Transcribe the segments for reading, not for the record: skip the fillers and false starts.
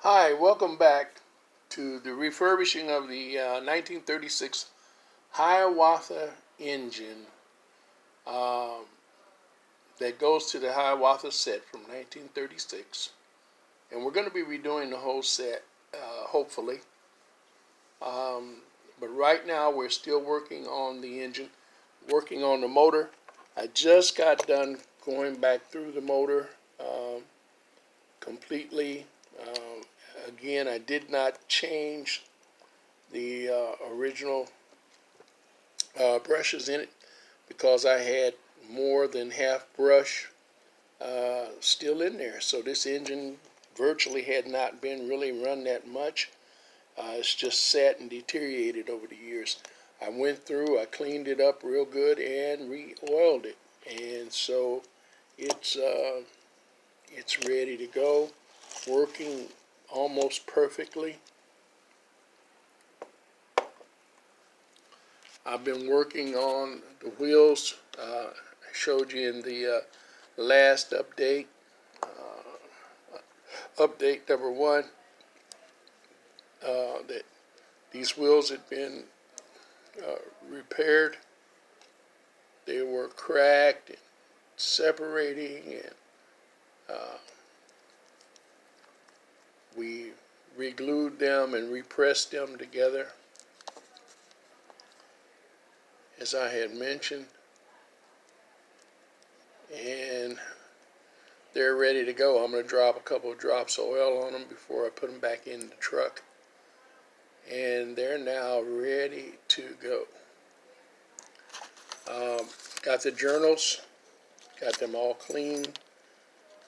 Hi, welcome back to the refurbishing of the 1936 Hiawatha engine um, that goes to the Hiawatha set from 1936. And we're going to be redoing the whole set, hopefully. But right now we're still working on the engine, working on the motor. I just got done going back through the motor completely. Again, I did not change the original brushes in it because I had more than half brush still in there. So this engine virtually had not been really run that much. It's just sat and deteriorated over the years. I went through, I cleaned it up real good and re-oiled it, and so it's ready to go, working almost perfectly. I've been working on the wheels. I showed you in the last update, update number 1, that these wheels had been repaired. They were cracked and separating, and we re-glued them and repressed them together, as I had mentioned, and they're ready to go. I'm going to drop a couple of drops of oil on them before I put them back in the truck, and they're now ready to go. Got the journals, got them all clean.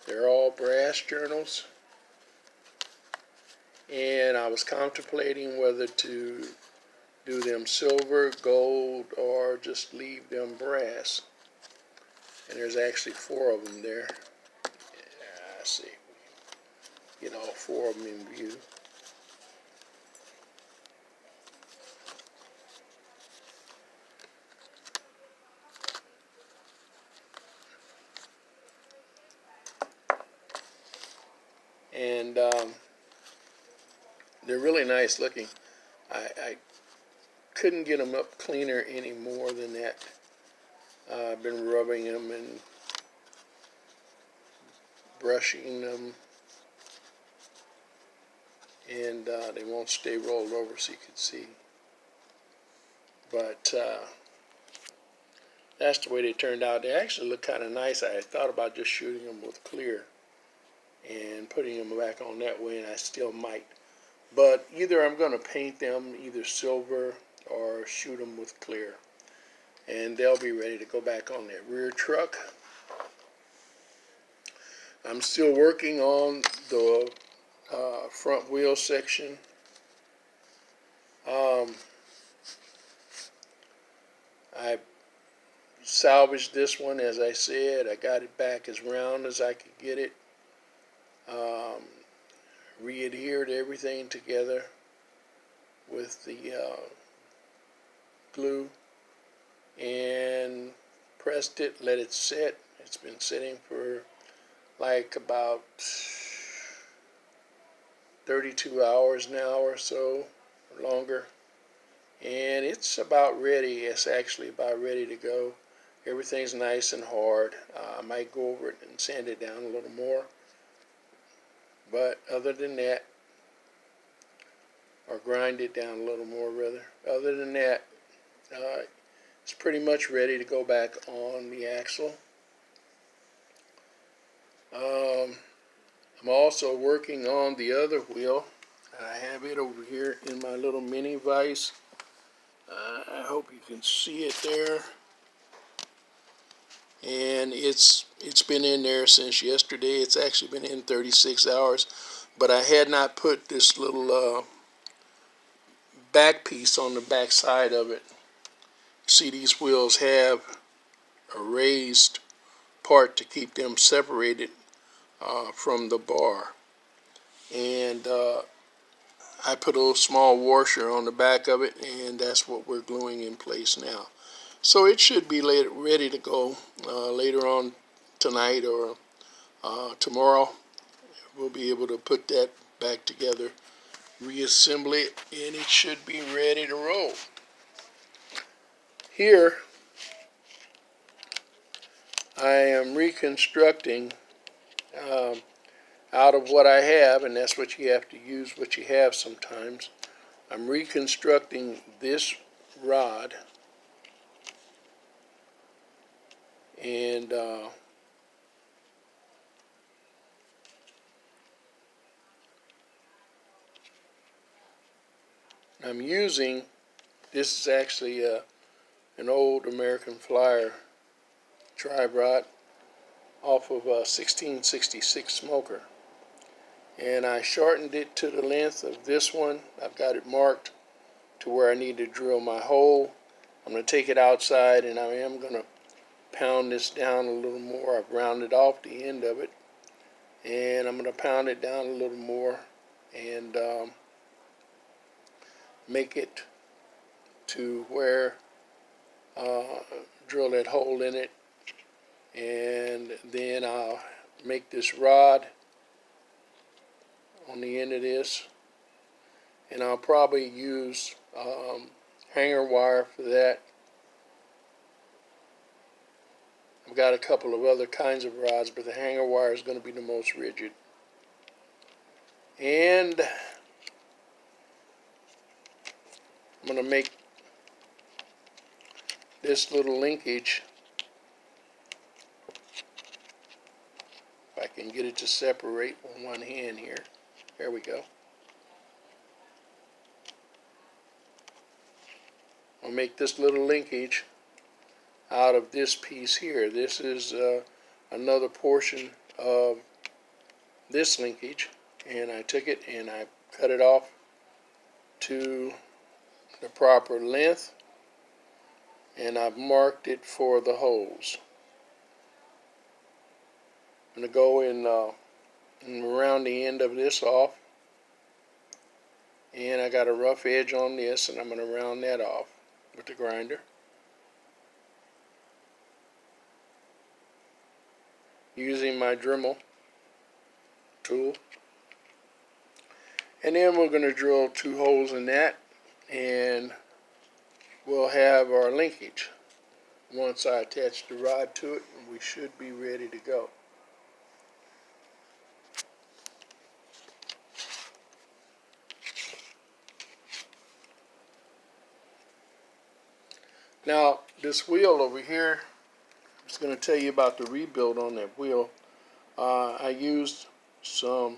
They're all brass journals, and I was contemplating whether to do them silver, gold, or just leave them brass. And there's actually 4 of them there. Yeah, I see. Get all 4 of them in view. And they're really nice looking. I couldn't get them up cleaner any more than that. I've been rubbing them and brushing them, and they won't stay rolled over so you can see. But that's the way they turned out. They actually look kind of nice. I thought about just shooting them with clear and putting them back on that way, and I still might. But either I'm going to paint them either silver or shoot them with clear, and they'll be ready to go back on that rear truck. I'm still working on the front wheel section. I salvaged this one, as I said. I got it back as round as I could get it. Re-adhered everything together with the glue and pressed it, let it sit. It's been sitting for like about 32 hours now or so, or longer, and it's about ready. It's actually about ready to go. Everything's nice and hard. I might go over it and sand it down a little more, but other than that, or grind it down a little more rather. Other than that, it's pretty much ready to go back on the axle. I'm also working on the other wheel. I have it over here in my little mini vise. I hope you can see it there. And it's been in there since yesterday. It's actually been in 36 hours. But I had not put this little back piece on the back side of it. See, these wheels have a raised part to keep them separated from the bar, and I put a little small washer on the back of it, and that's what we're gluing in place now. So it should be ready to go later on tonight or tomorrow we'll be able to put that back together, reassemble it, and it should be ready to roll. Here I am reconstructing out of what I have, and that's what you have to use, what you have sometimes. I'm reconstructing this rod, and I'm using, this is actually an old American Flyer drive rod off of a 1666 smoker, and I shortened it to the length of this one. I've got it marked to where I need to drill my hole. I'm going to take it outside, and I am going to pound this down a little more. I've rounded off the end of it, and I'm going to pound it down a little more and make it to where drill that hole in it, and then I'll make this rod on the end of this, and I'll probably use hanger wire for that. I've got a couple of other kinds of rods, but the hanger wire is going to be the most rigid. And I'm going to make this little linkage, if I can get it to separate with one hand here. There we go. I'll make this little linkage out of this piece here. This is another portion of this linkage, and I took it and I cut it off to the proper length, and I've marked it for the holes. I'm going to go and round the end of this off, and I got a rough edge on this, and I'm going to round that off with the grinder. Using my Dremel tool. And then we're going to drill 2 holes in that, and we'll have our linkage. Once I attach the rod to it, we should be ready to go. Now, this wheel over here, I'm just going to tell you about the rebuild on that wheel. I used some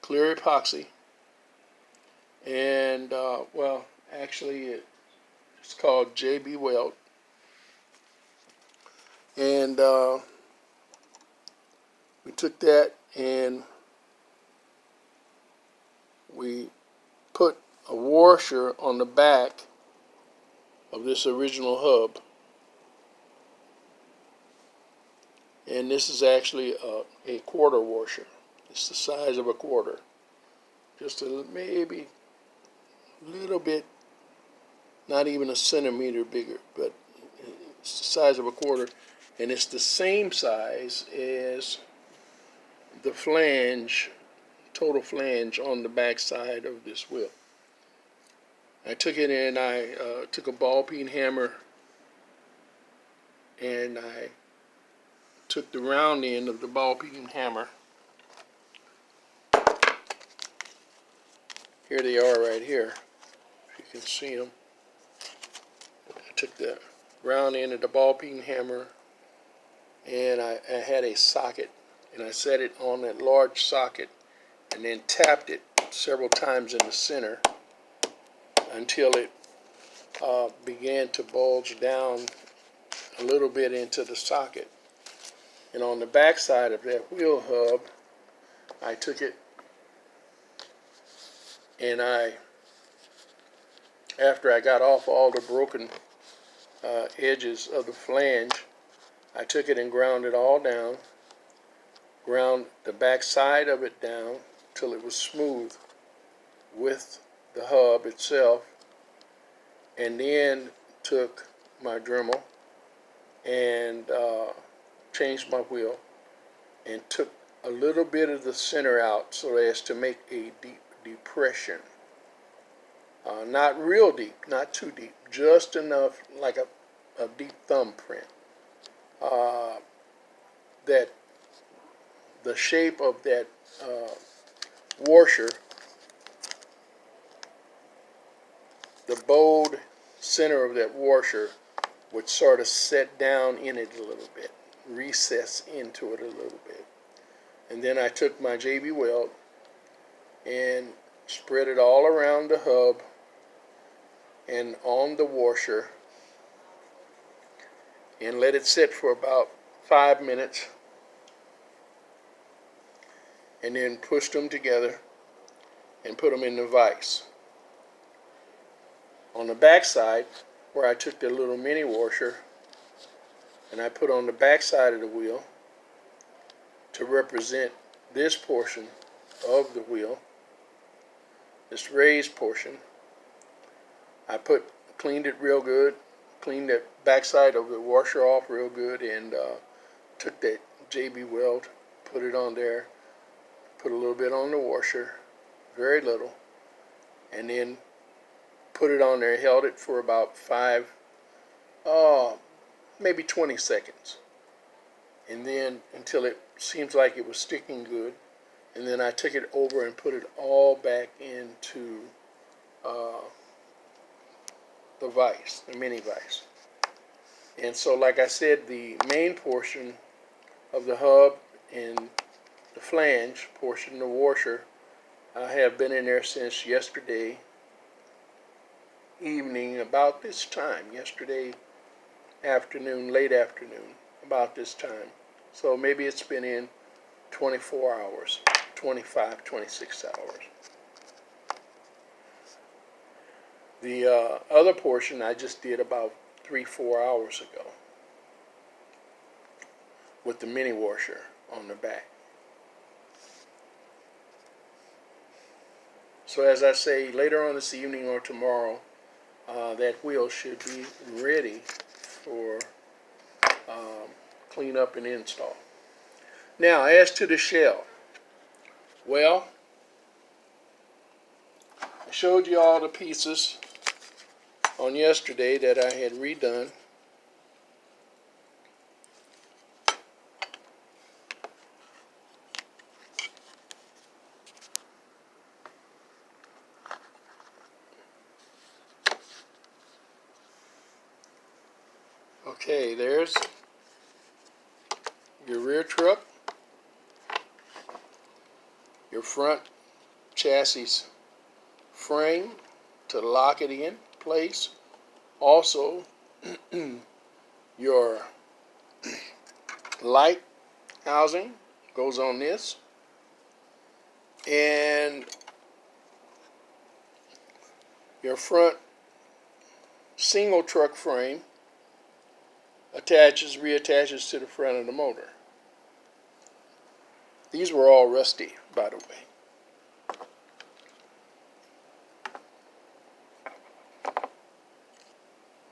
clear epoxy, and well, actually it's called JB Weld, and we took that and we put a washer on the back of this original hub, and this is actually a quarter washer. It's the size of a quarter, just maybe a little bit, not even a centimeter bigger, but it's the size of a quarter, and it's the same size as the flange, total flange on the back side of this wheel. I took it and I took a ball peen hammer, and I took the round end of the ball peen hammer. Here they are right here, if you can see them. I took the round end of the ball peen hammer, and I had a socket, and I set it on that large socket and then tapped it several times in the center until it began to bulge down a little bit into the socket. And on the back side of that wheel hub, I took it and after I got off all the broken edges of the flange, I took it and ground it all down, ground the back side of it down till it was smooth with the hub itself, and then took my Dremel and changed my wheel and took a little bit of the center out so as to make a deep depression. Not real deep, not too deep, just enough like a deep thumbprint. That the shape of that washer, the bowed center of that washer would sort of set down in it a little bit, recess into it a little bit. And then I took my JB Weld and spread it all around the hub and on the washer and let it sit for about 5 minutes, and then pushed them together and put them in the vise. On the back side, where I took the little mini washer and I put on the back side of the wheel to represent this portion of the wheel, this raised portion, I cleaned it real good, cleaned the back side of the washer off real good, and took that JB Weld, put it on there, put a little bit on the washer, very little, and then put it on there, held it for about maybe 20 seconds. And then until it seems like it was sticking good. And then I took it over and put it all back into the vise, the mini vise. And so, like I said, the main portion of the hub and the flange portion, the washer, I have been in there since yesterday evening, about this time, yesterday afternoon, late afternoon, about this time. So maybe it's been in 24 hours, 25, 26 hours. The other portion I just did about 3-4 hours ago with the mini washer on the back. So as I say, later on this evening or tomorrow, that wheel should be ready for clean up and install. Now, as to the shell, well, I showed you all the pieces on yesterday that I had redone. Okay, there's your rear truck, your front chassis frame to lock it in place. Also, your light housing goes on this, and your front single truck frame reattaches to the front of the motor. These were all rusty, by the way.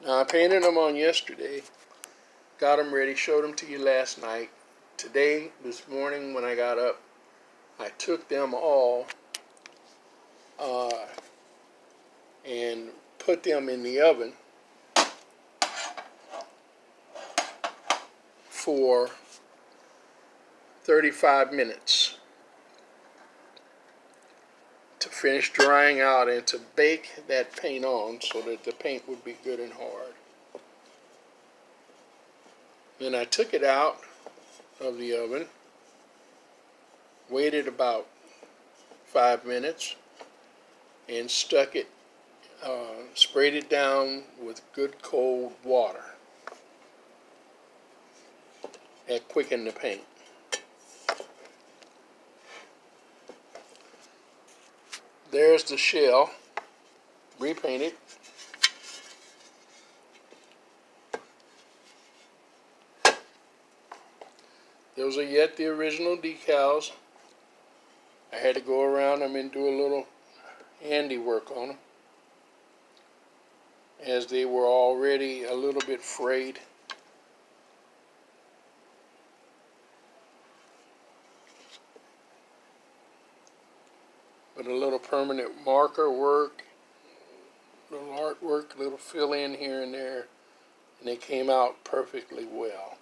Now, I painted them on yesterday, got them ready, showed them to you last night. Today, this morning when I got up, I took them all and put them in the oven for 35 minutes to finish drying out and to bake that paint on so that the paint would be good and hard. Then I took it out of the oven, waited about 5 minutes, and stuck it, sprayed it down with good cold water. That quickened the paint. There's the shell, repainted. Those are yet the original decals. I had to go around them and do a little handiwork on them, as they were already a little bit frayed. But a little permanent marker work, little artwork, little fill in here and there, and it came out perfectly well.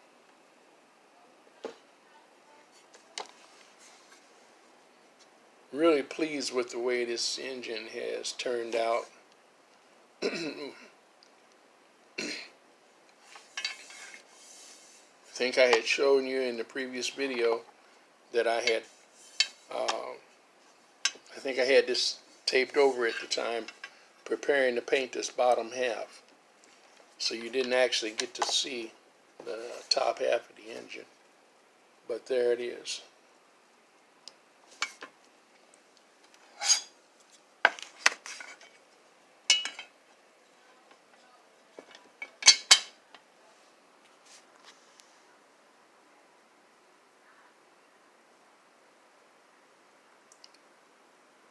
Really pleased with the way this engine has turned out. I think I had shown you in the previous video that I think I had this taped over at the time, preparing to paint this bottom half. So you didn't actually get to see the top half of the engine. But there it is.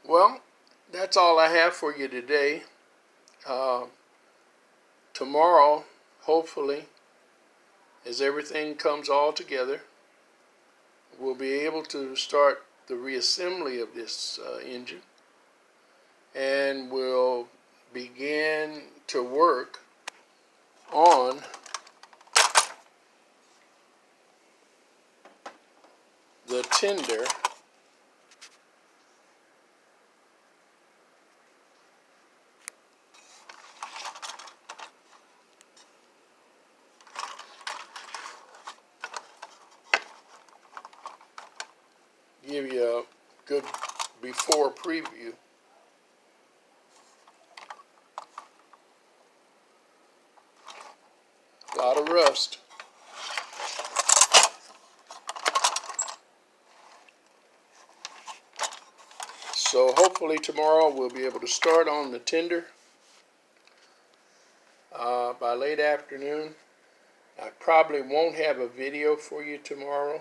Well, that's all I have for you today. Tomorrow, hopefully, as everything comes all together, we'll be able to start the reassembly of this engine, and we'll begin to work on the tender give you a good before preview. A lot of rust. So hopefully tomorrow we'll be able to start on the tender by late afternoon. I probably won't have a video for you tomorrow.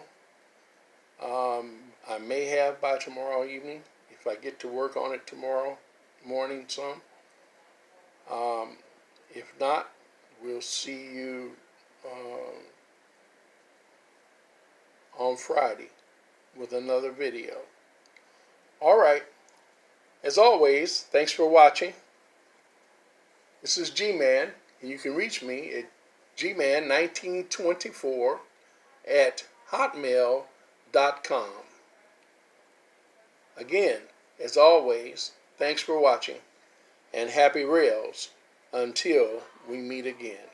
I may have by tomorrow evening if I get to work on it tomorrow morning some. If not, we'll see you on Friday with another video. All right. As always, thanks for watching. This is G-Man, and you can reach me at gman1924 at hotmail.com. Again, as always, thanks for watching, and happy rails until we meet again.